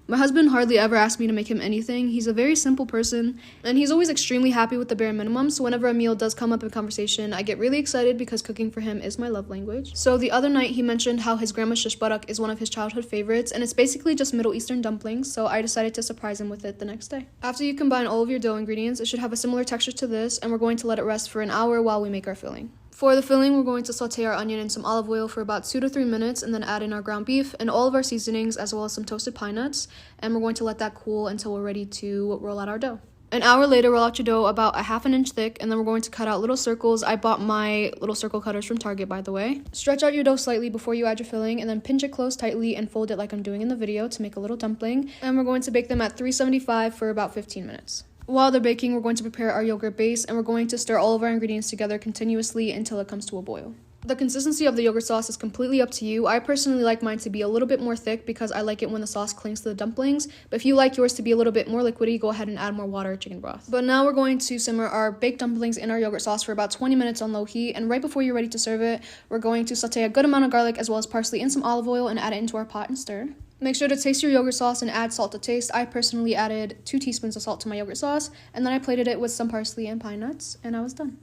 My husband hardly ever asks me to make him anything. He's a very simple person, and he's always extremely happy with the bare minimum, so whenever a meal does come up in conversation, I get really excited because cooking for him is my love language. So the other night, he mentioned how his grandma's shish barak is one of his childhood favorites, and it's basically just Middle Eastern dumplings, so I decided to surprise him with it the next day. After you combine all of your dough ingredients, it should have a similar texture to this, and we're going to let it rest for an hour while we make our filling. For the filling, we're going to saute our onion in some olive oil for about 2 to 3 minutes and then add in our ground beef and all of our seasonings as well as some toasted pine nuts, and we're going to let that cool until we're ready to roll out our dough. An hour later, roll out your dough about a half an inch thick, and then we're going to cut out little circles. I bought my little circle cutters from Target, by the way. Stretch out your dough slightly before you add your filling, and then pinch it close tightly and fold it like I'm doing in the video to make a little dumpling, and we're going to bake them at 375 for about 15 minutes. While they're baking, we're going to prepare our yogurt base, and we're going to stir all of our ingredients together continuously until it comes to a boil. The consistency of the yogurt sauce is completely up to you. I personally like mine to be a little bit more thick because I like it when the sauce clings to the dumplings, but if you like yours to be a little bit more liquidy, go ahead and add more water or chicken broth. But now we're going to simmer our baked dumplings in our yogurt sauce for about 20 minutes on low heat, and right before you're ready to serve it, we're going to saute a good amount of garlic as well as parsley in some olive oil and add it into our pot and stir. Make sure to taste your yogurt sauce and add salt to taste. I personally added 2 teaspoons of salt to my yogurt sauce, and then I plated it with some parsley and pine nuts, and I was done.